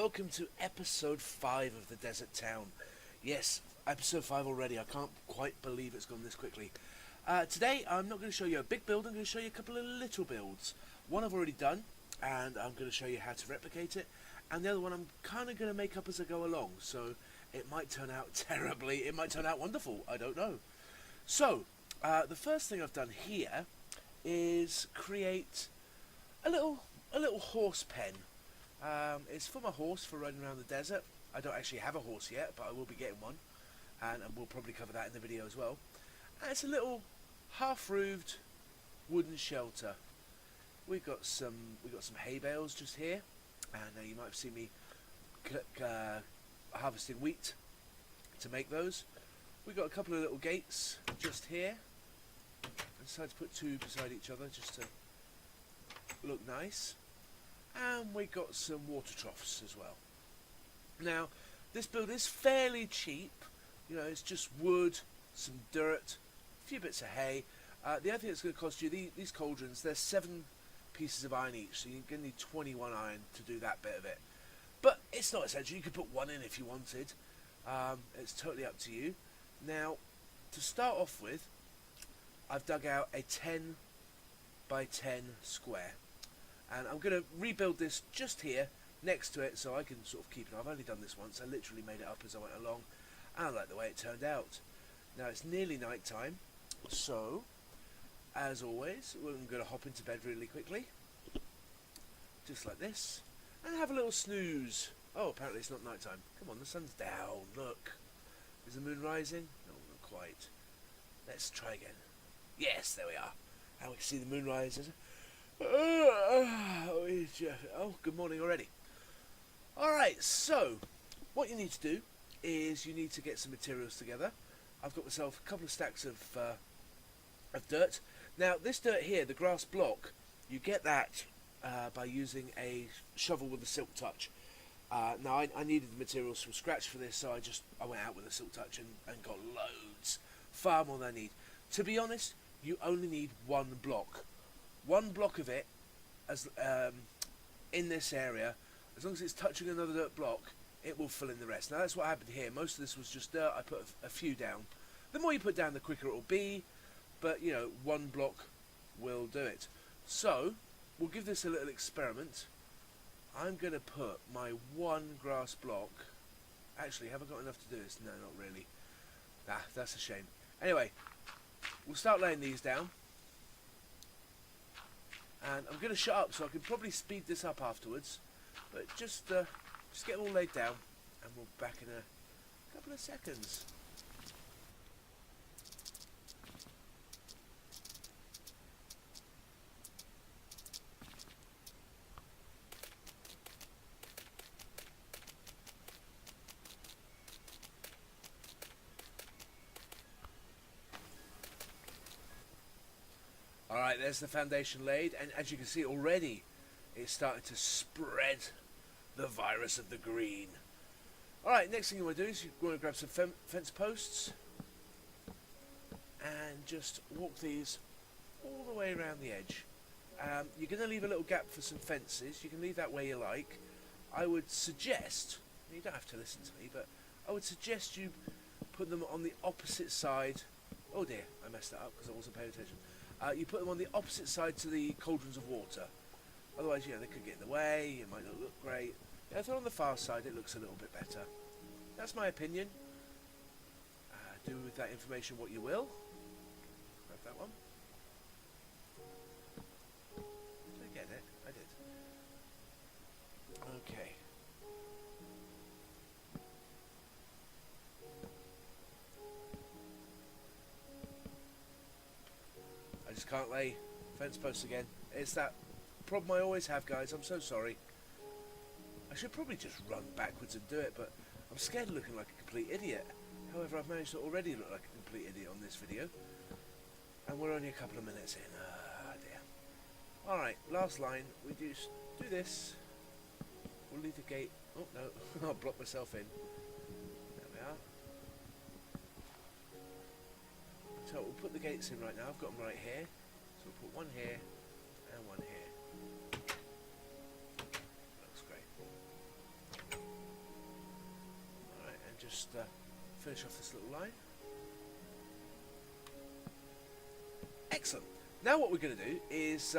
welcome to episode 5 of The Desert Town. Yes, episode 5 already. I can't quite believe it's gone this quickly. Today, I'm not going to show you a big build. I'm going to show you a couple of little builds. One I've already done, and I'm going to show you how to replicate it. And the other one I'm kind of going to make up as I go along. So it might turn out terribly. It might turn out wonderful. I don't know. So, the first thing I've done here is create a little horse pen. It's for my horse for running around the desert. I don't actually have a horse yet, but I will be getting one, and we'll probably cover that in the video as well. And it's a little half-roofed wooden shelter. We've got some hay bales just here, and you might have seen me harvesting wheat to make those. We've got a couple of little gates just here. I decided to put two beside each other just to look nice. And we got some water troughs as well. Now, this build is fairly cheap. You know, it's just wood, some dirt, a few bits of hay. The other thing that's going to cost you, these cauldrons, they're 7 pieces of iron each, so you're going to need 21 iron to do that bit of it. But it's not essential. You could put one in if you wanted. It's totally up to you. Now, to start off with, I've dug out a 10 by 10 square. And I'm going to rebuild this just here, next to it, so I can sort of keep it. I've only done this once. I literally made it up as I went along. And I like the way it turned out. Now, it's nearly night time. So, as always, I'm going to hop into bed really quickly. Just like this. And have a little snooze. Oh, apparently it's not night time. Come on, the sun's down. Look. Is the moon rising? No, not quite. Let's try again. Yes, there we are. And we can see the moon rises. Oh, good morning already. Alright, so what you need to do is you need to get some materials together. I've got myself a couple of stacks of dirt. Now, this dirt here, the grass block, you get that by using a shovel with a silk touch. Now, I needed the materials from scratch for this, so I went out with a silk touch and got loads. Far more than I need. To be honest, you only need one block. One block of it, as in this area, as long as it's touching another dirt block, it will fill in the rest. Now that's what happened here. Most of this was just dirt. I put a few down. The more you put down, the quicker it will be. But you know, one block will do it. So we'll give this a little experiment. I'm going to put my one grass block. Actually, have I got enough to do this? No, not really. That's a shame. Anyway, we'll start laying these down. And I'm going to shut up, so I can probably speed this up afterwards. But just get them all laid down, and we'll be back in a couple of seconds. Alright, there's the foundation laid, and as you can see already, it's starting to spread the virus of the green. Alright, next thing you want to do is you want to grab some fence posts, and just walk these all the way around the edge. You're going to leave a little gap for some fences. You can leave that where you like. I would suggest, you don't have to listen to me, but I would suggest you put them on the opposite side. Oh dear, I messed that up because I wasn't paying attention. You put them on the opposite side to the cauldrons of water. Otherwise, you know, they could get in the way, it might not look great. Yeah, if they're on the far side, it looks a little bit better. That's my opinion. Do with that information what you will. Grab that one. Did I get it? I did. Okay. I just can't lay fence posts again. It's that problem I always have, guys. I'm so sorry. I should probably just run backwards and do it, but I'm scared of looking like a complete idiot. However, I've managed to already look like a complete idiot on this video. And we're only a couple of minutes in. Ah, dear. Alright, last line. We do this. We'll leave the gate. Oh, no. I'll block myself in. There we are. So we'll put the gates in right now. I've got them right here. So we'll put one here and one here. Looks great. finish off this little line. Excellent. Now what we're going to do is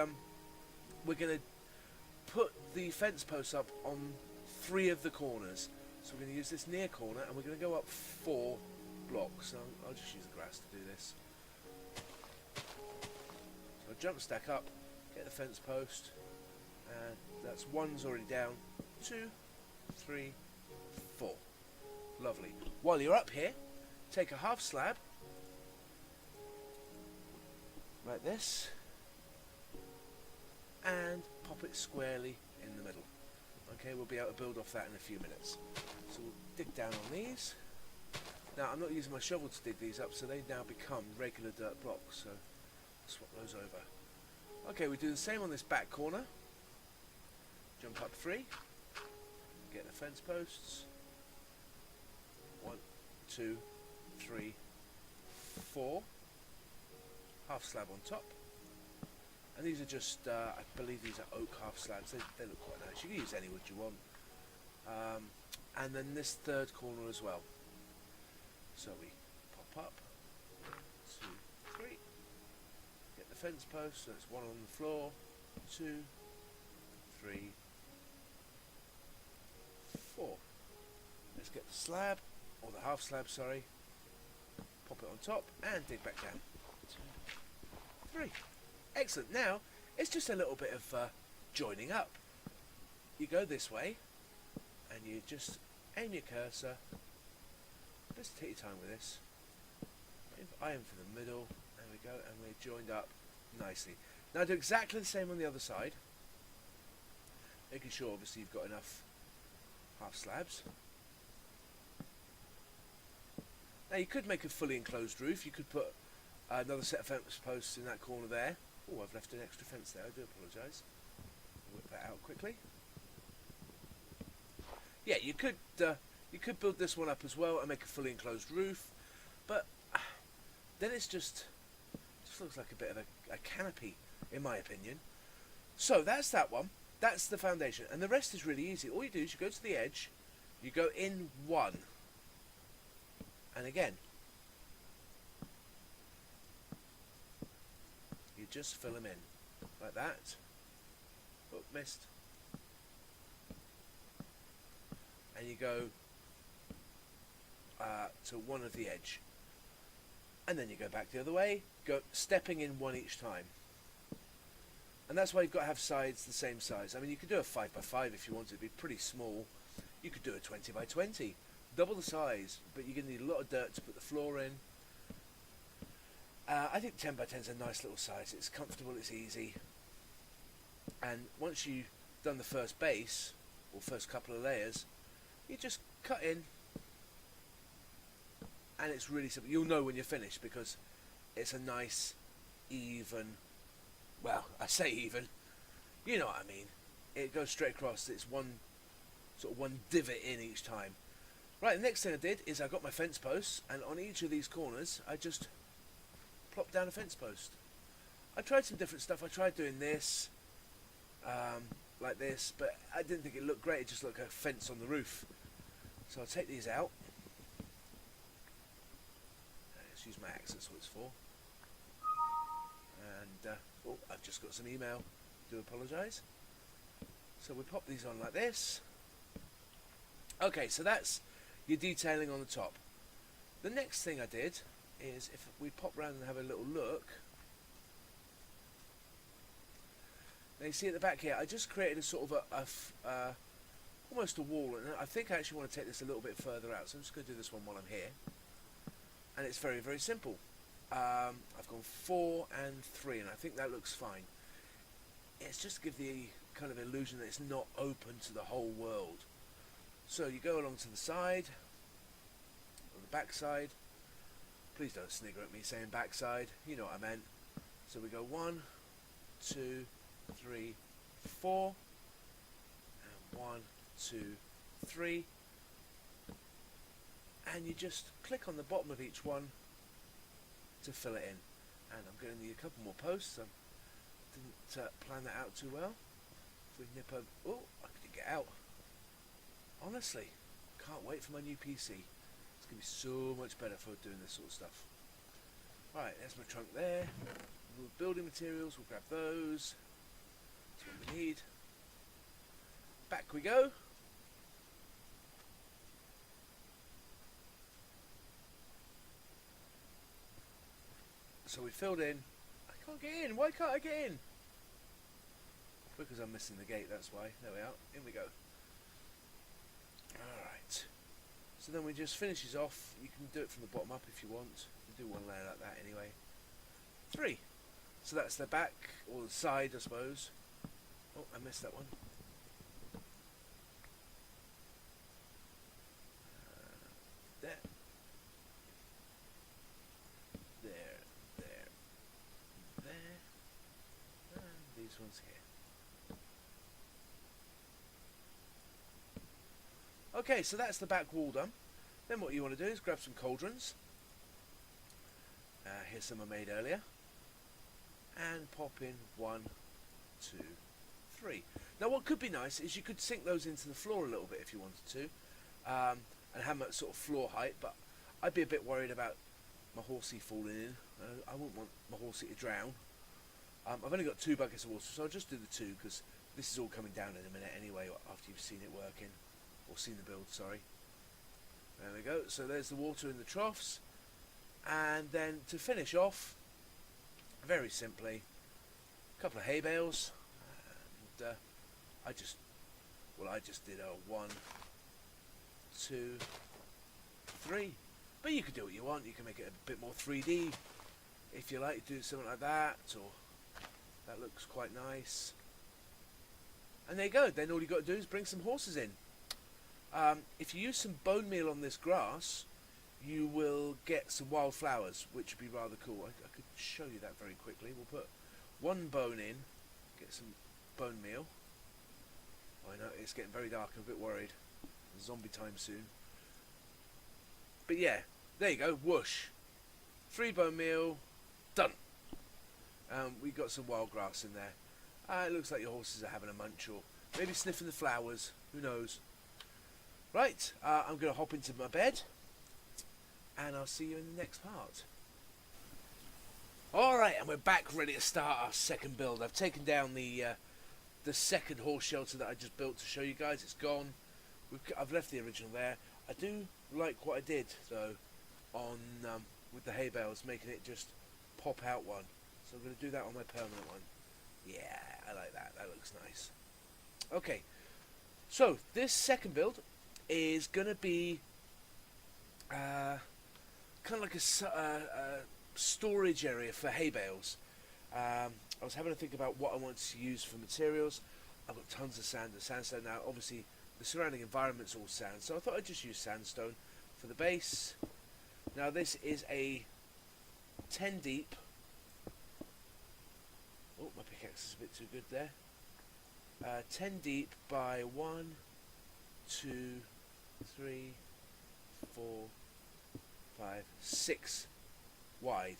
we're going to put the fence posts up on 3 of the corners. So we're going to use this near corner and we're going to go up 4 blocks. So I'll just use the grass to do this. So I'll jump stack up, get the fence post, and that's 1's already down, 2, 3, 4. Lovely. While you're up here, take a half slab, like this, and pop it squarely in the middle. Okay, we'll be able to build off that in a few minutes. So we'll dig down on these. Now I'm not using my shovel to dig these up, so they now become regular dirt blocks, so I'll swap those over. Okay, we do the same on this back corner. Jump up 3, get the fence posts, 1, 2, 3, 4, half slab on top, and these are just, I believe these are oak half slabs. They look quite nice. You can use any wood you want. And then this 3rd corner as well. So we pop up, 2, 3, get the fence post, so it's 1 on the floor, 2, 3, 4. Let's get the slab, or the half slab, sorry, pop it on top and dig back down. 2, 3. Excellent. Now it's just a little bit of joining up. You go this way and you just aim your cursor. Let's take your time with this. I aim for the middle. There we go, and we're joined up nicely. Now do exactly the same on the other side, making sure obviously you've got enough half slabs. Now you could make a fully enclosed roof. You could put another set of fence posts in that corner there. Oh, I've left an extra fence there, I do apologise. Whip that out quickly. Yeah, you could build this one up as well and make a fully enclosed roof, but then it just looks like a bit of a canopy, in my opinion. So that's that one. That's the foundation, and the rest is really easy. All you do is you go to the edge, you go in 1, and again, you just fill them in like that. Oh, missed. And you go to 1 of the edge, and then you go back the other way, go stepping in 1 each time. And that's why you've got to have sides the same size. I mean, you could do a 5x5 if you wanted to be pretty small. You could do a 20x20, double the size, but you're going to need a lot of dirt to put the floor in. I think 10x10 is a nice little size. It's comfortable, it's easy, and once you've done the first base or first couple of layers, you just cut in, and it's really simple. You'll know when you're finished because it's a nice even, well, I say even, you know what I mean. It goes straight across. It's one divot in each time. Right, the next thing I did is I got my fence posts, and on each of these corners I just plopped down a fence post. I tried some different stuff. I tried doing this like this, but I didn't think it looked great. It just looked like a fence on the roof. So I'll take these out. Let's use my axe, that's what it's for. And oh, I've just got some email. Do apologise. So we pop these on like this. Okay, so that's your detailing on the top. The next thing I did is, if we pop round and have a little look, now you see at the back here I just created a sort of almost a wall, and I think I actually want to take this a little bit further out, so I'm just going to do this one while I'm here. And it's very, very simple. I've gone 4 and 3, and I think that looks fine. It's just to give the kind of illusion that it's not open to the whole world. So you go along to the side, on the back side. Please don't snigger at me saying backside, you know what I meant. So we go 1, 2, 3, 4, and 1, 2, 3, and you just click on the bottom of each one to fill it in. And I'm going to need a couple more posts. I didn't plan that out too well. If we nip over, oh, I could get out. Honestly, can't wait for my new PC. It's It's going to be so much better for doing this sort of stuff. Right, there's my trunk there. Building materials, we'll grab those. That's what we need. Back we go. So we filled in. I can't get in. Why can't I get in? Because I'm missing the gate, that's why. There we are. In we go. Alright. So then we just finishes off. You can do it from the bottom up if you want. You do one layer like that anyway. 3. So that's the back, or the side, I suppose. Oh, I missed that one. There. There. There. There. And these ones here. Okay, so that's the back wall done. Then what you want to do is grab some cauldrons. Here's some I made earlier. And pop in 1, 2, 3. Now what could be nice is you could sink those into the floor a little bit if you wanted to. And have them at sort of floor height, but I'd be a bit worried about my horsey falling in. I wouldn't want my horsey to drown. I've only got 2 buckets of water, so I'll just do the 2 because this is all coming down in a minute anyway after you've seen it working. Or seen the build, sorry. There we go. So there's the water in the troughs. And then to finish off, very simply, a couple of hay bales. And I just did a 1, 2, 3. But you could do what you want. You can make it a bit more 3D if you like. Do something like that, or that looks quite nice. And there you go. Then all you got to do is bring some horses in. If you use some bone meal on this grass, you will get some wild flowers, which would be rather cool. I could show you that very quickly. We'll put 1 bone in, get some bone meal. Oh, I know, it's getting very dark. I'm a bit worried. Zombie time soon. But yeah, there you go. Whoosh. 3 bone meal. Done. We got some wild grass in there. It looks like your horses are having a munch, or maybe sniffing the flowers. Who knows? Right, I'm going to hop into my bed, and I'll see you in the next part. Alright, and we're back ready to start our second build. I've taken down the second horse shelter that I just built to show you guys. It's gone. I've left the original there. I do like what I did, though, on with the hay bales, making it just pop out one. So I'm going to do that on my permanent one. Yeah, I like that. That looks nice. Okay, so this second build is going to be kind of like a storage area for hay bales. I was having to think about what I wanted to use for materials. I've got tons of sand and sandstone now. Obviously, the surrounding environment's all sand, so I thought I'd just use sandstone for the base. Now, this is a 10 deep. Oh, my pickaxe is a bit too good there. 10 deep by 1, 2, 3, 4, 5, 6 wide.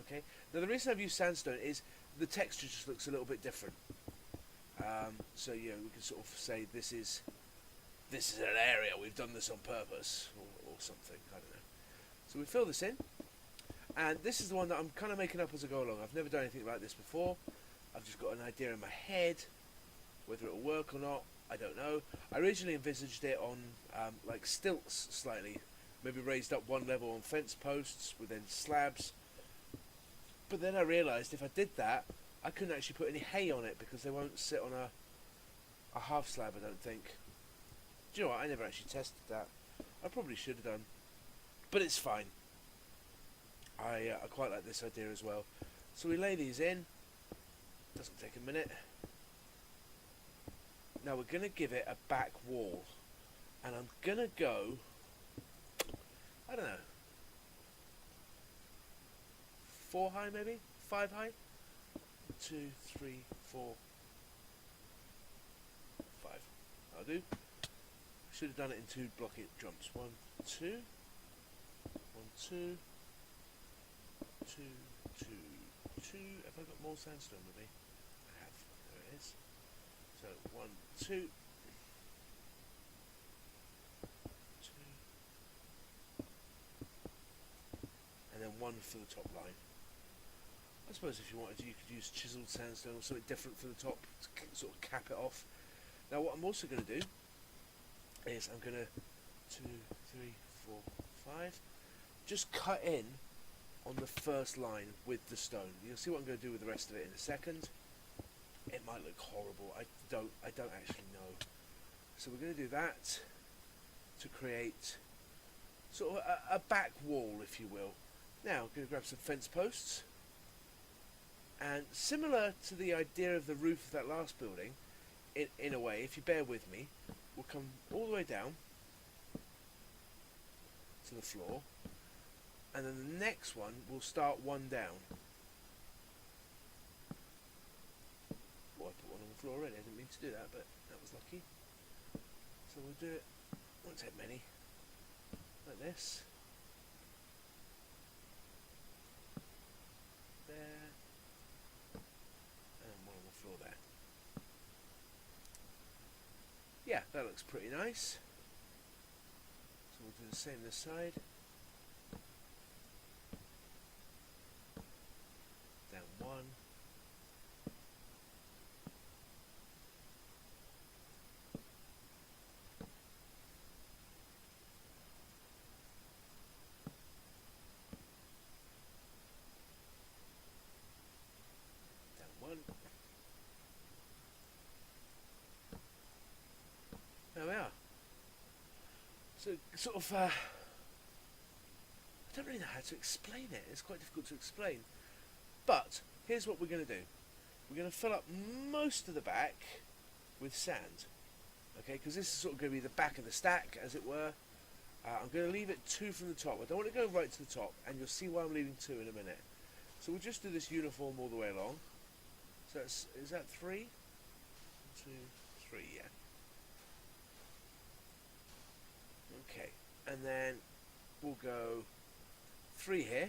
Okay. Now the reason I've used sandstone is the texture just looks a little bit different. So we can sort of say this is an area we've done this on purpose, or something. I don't know. So we fill this in, and this is the one that I'm kind of making up as I go along. I've never done anything like this before. I've just got an idea in my head. Whether it'll work or not, I don't know. I originally envisaged it on like stilts slightly, maybe raised up 1 level on fence posts with then slabs. But then I realised if I did that, I couldn't actually put any hay on it because they won't sit on a half slab, I don't think. Do you know what? I never actually tested that. I probably should have done. But it's fine. I quite like this idea as well. So we lay these in. Doesn't take a minute. Now we're going to give it a back wall, and I'm going to go, I don't know, 4 high maybe? 5 high? 2, 3, 4, 5. I'll do. Should have done it in 2 block-it jumps. 1, 2, 1, 2, 2, 2, 2. Have I got more sandstone with me? I have. There it is. So 1, 2, 2, 2, one for the top line. I suppose if you wanted to, you could use chiseled sandstone or something different for the top to sort of cap it off. Now what I'm also going to do is I'm going to 2, 3, 4, 5 just cut in on the first line with the stone. You'll see what I'm going to do with the rest of it in a second. It might look horrible. I don't actually know. So we're going to do that to create sort of a back wall, if you will. Now I'm going to grab some fence posts, and similar to the idea of the roof of that last building, in a way, if you bear with me, we'll come all the way down to the floor, and then the next one will start one down. Oh, I put one on the floor already. I didn't mean to do that, but that was lucky. So we'll do it, won't take many, like this. There. And one on the floor there. Yeah, that looks pretty nice. So we'll do the same this side. Down one. Down one. There we are. So, sort of, I don't really know how to explain it. It's quite difficult to explain. But, here's what we're going to do. We're going to fill up most of the back with sand. Okay, because this is sort of going to be the back of the stack, as it were. I'm going to leave it 2 from the top. I don't want to go right to the top, and you'll see why I'm leaving 2 in a minute. So we'll just do this uniform all the way along. So that's, is that 3? 1, 2, 3, yeah. Okay, and then we'll go 3 here,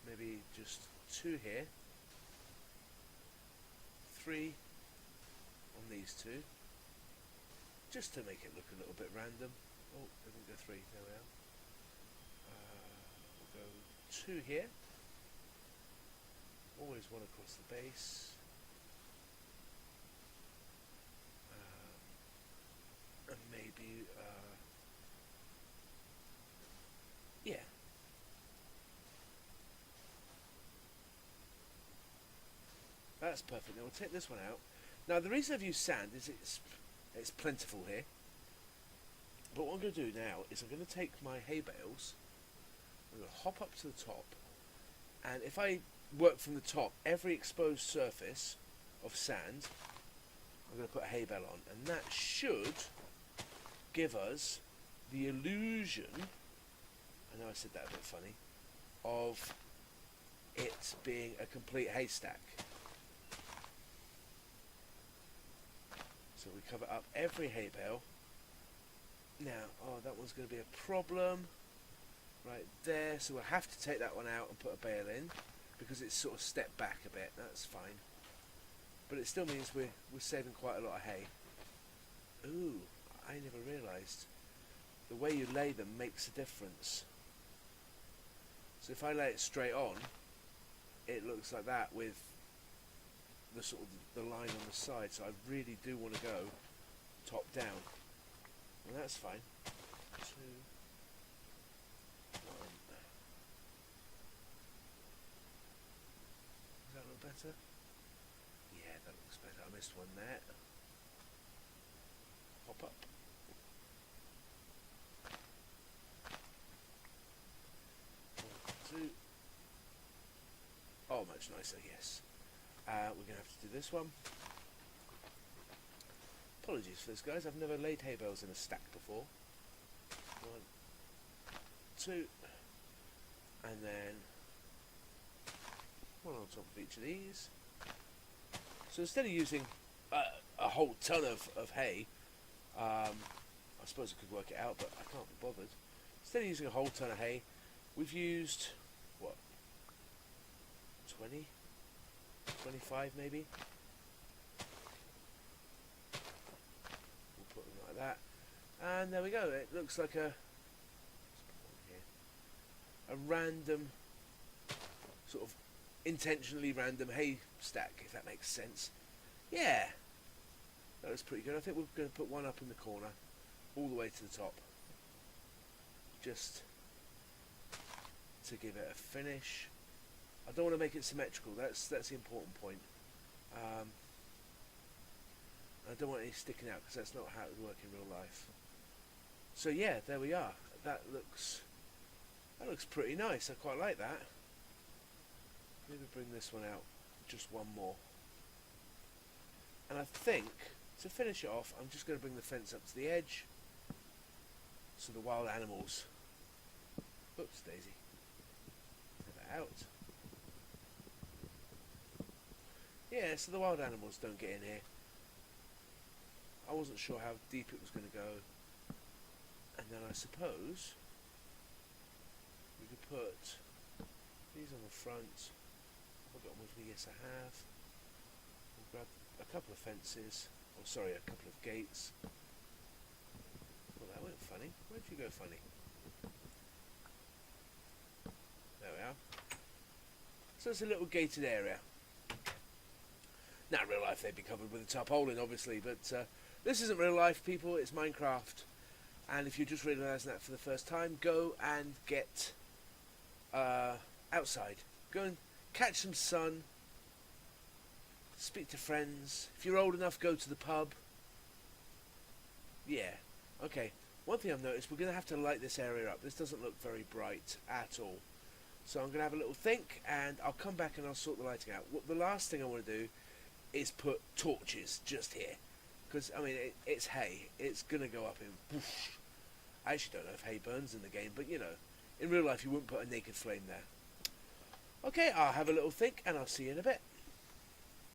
maybe just 2 here, 3 on these 2, just to make it look a little bit random. Oh, I didn't go 3, there we are. We'll go 2 here, always one across the base. And maybe, yeah. That's perfect. Now we'll take this one out. Now the reason I've used sand is it's plentiful here. But what I'm going to do now is I'm going to take my hay bales, I'm going to hop up to the top, and if I work from the top, every exposed surface of sand, I'm going to put a hay bale on, and that should give us the illusion, I know I said that a bit funny, of it being a complete haystack. So we cover up every hay bale. Now, oh, that one's going to be a problem right there, so we'll have to take that one out and put a bale in because it's sort of stepped back a bit. That's fine, but it still means we're saving quite a lot of hay. Ooh, I never realised the way you lay them makes a difference. So if I lay it straight on, it looks like that with the sort of the line on the side. So I really do want to go top down, and that's fine. 2, 1. Does that look better? Yeah, that looks better. I missed one there. Hop up. 1, 2. Oh, much nicer, yes. We're going to have to do this one. Apologies for this, guys. I've never laid hay bales in a stack before. 1, 2. And then one on top of each of these. So instead of using a whole ton of hay, I suppose I could work it out, but I can't be bothered. Instead of using a whole ton of hay, we've used, what, 20? 25 maybe? We'll put them like that. And there we go. It looks like a... Let's put one here. random, sort of intentionally random haystack, if that makes sense. Yeah, that looks pretty good. I think we're going to put one up in the corner, all the way to the top, just to give it a finish. I don't want to make it symmetrical. That's the important point. I don't want any sticking out because that's not how it would work in real life. So yeah, there we are. That looks pretty nice. I quite like that. Maybe bring this one out just one more. And I think to finish it off, I'm just going to bring the fence up to the edge, so the wild animals. Oops, Daisy. Get that out. Yeah, so the wild animals don't get in here. I wasn't sure how deep it was going to go. And then I suppose we could put these on the front. I've got them with me, yes I have. We'll grab a couple of fences, or sorry, a couple of gates. Well, that went funny. Where'd you go funny? There we are. So it's a little gated area. Now in real life they'd be covered with a tarpaulin obviously, but this isn't real life, people, it's Minecraft. And if you're just realising that for the first time, go and get outside. Go and catch some sun, speak to friends. If you're old enough, go to the pub. Yeah, okay. One thing I've noticed, we're going to have to light this area up. This doesn't look very bright at all. So I'm going to have a little think, and I'll come back and I'll sort the lighting out. The last thing I want to do is put torches just here. Because, I mean, it's hay. It's going to go up in... Whoosh. I actually don't know if hay burns in the game, but, you know, in real life you wouldn't put a naked flame there. Okay, I'll have a little think, and I'll see you in a bit.